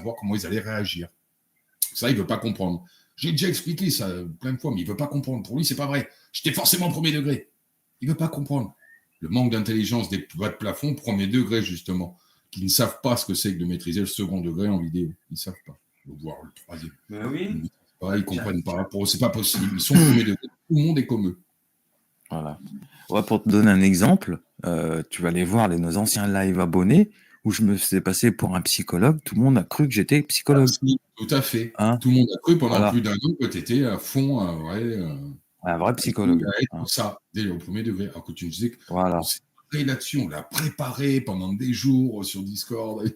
savoir comment ils allaient réagir. Ça, il veut pas comprendre. J'ai déjà expliqué ça plein de fois, mais il veut pas comprendre. Pour lui, c'est pas vrai. J'étais forcément premier degré. Il veut pas comprendre. Le manque d'intelligence des bas de plafond, premier degré, justement, qui ne savent pas ce que c'est que de maîtriser le second degré en vidéo. Ils ne savent pas. Voire le troisième. Mais oui. Ils ne comprennent pas. Pour eux, c'est pas possible. Ils sont premier degré. Tout le monde est comme eux. Voilà. Ouais, pour te donner un exemple, tu vas aller voir nos anciens live abonnés où je me faisais passer pour un psychologue. Tout le monde a cru que j'étais psychologue. Merci, tout à fait. Hein, tout le monde a cru pendant voilà. plus d'un an que tu étais à fond un vrai psychologue. Pour ça, dès au premier degré. Alors que tu me disais que voilà. on s'est préparé là-dessus, on l'a préparé pendant des jours sur Discord.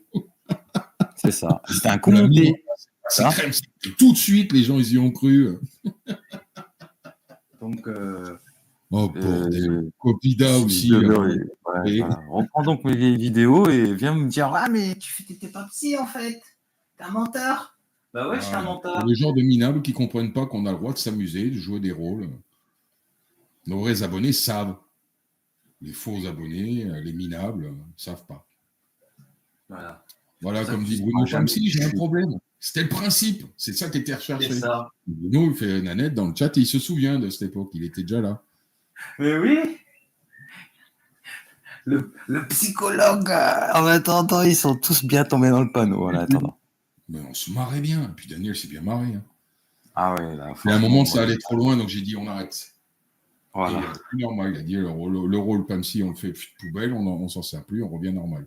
C'est ça. C'était un commenté. C'est crème. Tout de suite, les gens, ils y ont cru. Donc, oh, bordel. Copida aussi. Voilà. Reprends donc mes vieilles vidéos et viens me dire ah, mais tu n'étais pas psy en fait. T'es un menteur. Bah ouais, je suis un menteur. Il y a des gens de minables qui ne comprennent pas qu'on a le droit de s'amuser, de jouer des rôles. Nos vrais abonnés savent. Les faux abonnés, les minables, ne savent pas. Voilà, comme dit Bruno Chamsi, j'ai un problème. C'était le principe. C'est ça qui était recherché. Bruno, il fait Nanette dans le chat et il se souvient de cette époque. Il était déjà là. Mais oui. Le psychologue, en attendant, ils sont tous bien tombés dans le panneau en attendant. Mais on se marrait bien. Et puis Daniel s'est bien marré. Hein. Ah ouais, là. Mais à un moment, ça allait trop loin, donc j'ai dit on arrête. Voilà. C'est normal. Il a dit le rôle Pamsi, on le fait poubelle, on s'en sert plus, on revient normal.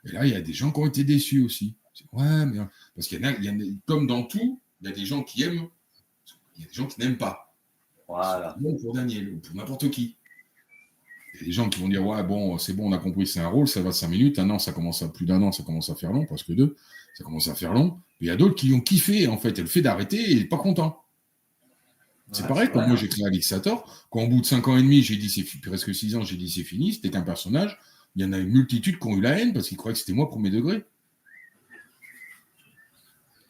Et là, il y a des gens qui ont été déçus aussi. Ouais, mais parce qu'il y en a, comme dans tout, il y a des gens qui aiment, il y a des gens qui n'aiment pas. Voilà. Pour Daniel, ou pour n'importe qui. Il y a des gens qui vont dire ouais, bon, c'est bon, on a compris, c'est un rôle, ça va 5 minutes, un an, ça commence à plus d'un an, ça commence à faire long, presque 2, ça commence à faire long. Mais il y a d'autres qui ont kiffé, en fait, et le fait d'arrêter et pas content. C'est pareil, quand moi j'ai créé Alixator, quand au bout de 5 ans et demi, j'ai dit, presque 6 ans, j'ai dit c'est fini, c'était qu'un personnage, il y en a une multitude qui ont eu la haine parce qu'ils croyaient que c'était moi premier degré.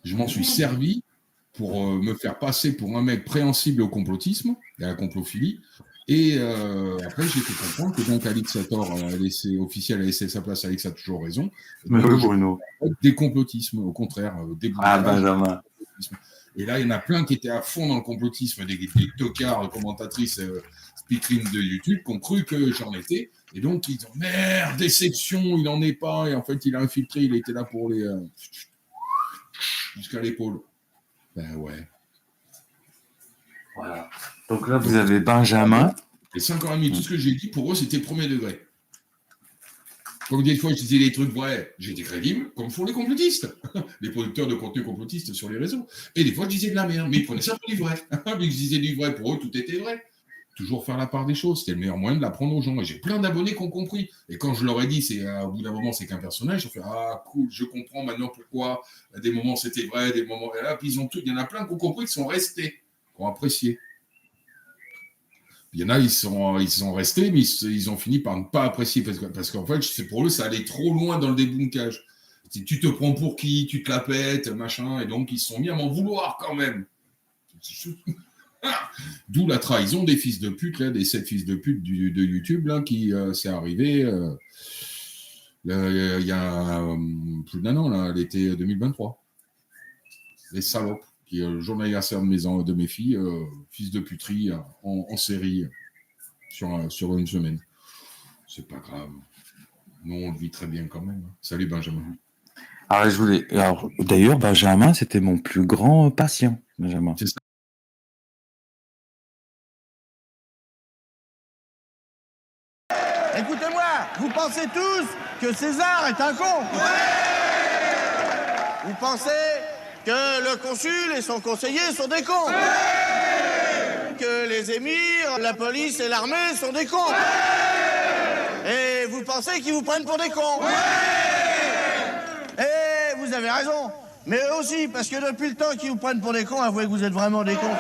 Je m'en suis servi pour me faire passer pour un mec préhensible au complotisme et à la complophilie. Et après, j'ai fait comprendre que donc Alixator officiel a laissé sa place, Alex a toujours raison. Mais oui, Bruno. Des complotismes, au contraire. Benjamin. Et là, il y en a plein qui étaient à fond dans le complotisme, des tocards, commentatrices, speakerines de YouTube, qui ont cru que j'en étais. Et donc, ils ont merde, déception, il n'en est pas. Et en fait, il a infiltré, il était là pour les. Jusqu'à l'épaule. Ben ouais. Voilà. Donc là, vous avez Benjamin. Et 5 ans et demi, tout ce que j'ai dit, pour eux, c'était premier degré. Comme des fois, je disais des trucs vrais, j'étais crédible, comme font les complotistes, les producteurs de contenu complotistes sur les réseaux. Et des fois, je disais de la merde, mais ils prenaient ça pour du vrai. Mais je disais du vrai, pour eux, tout était vrai. Toujours faire la part des choses, c'était le meilleur moyen de l'apprendre aux gens. Et j'ai plein d'abonnés qui ont compris. Et quand je leur ai dit, au bout d'un moment, c'est qu'un personnage, ils ont fait ah cool, je comprends maintenant pourquoi. À des moments, c'était vrai, des moments. Et là, puis ils ont tout. Il y en a plein qui ont compris, qui sont restés, qui ont apprécié. Il y en a, ils sont restés, mais ils ont fini par ne pas apprécier parce qu'en fait, pour eux, ça allait trop loin dans le débunkage. Tu te prends pour qui, tu te la pètes, machin, et donc ils se sont mis à m'en vouloir quand même. D'où la trahison des fils de pute, là, des 7 fils de pute de YouTube, là, qui s'est arrivé il y a plus d'un an, là, l'été 2023. Les salopes. Qui est le jour d'anniversaire de mes filles, fils de puterie en série sur une semaine. C'est pas grave. Nous, on le vit très bien quand même. Salut Benjamin. Alors, d'ailleurs, Benjamin, c'était mon plus grand patient, Benjamin. C'est ça. Écoutez-moi, vous pensez tous que César est un con. Vous pensez que le consul et son conseiller sont des cons. Que les émirs, la police et l'armée sont des cons. Et vous pensez qu'ils vous prennent pour des cons. Et vous avez raison. Mais eux aussi, parce que depuis le temps qu'ils vous prennent pour des cons, avouez que vous êtes vraiment des cons.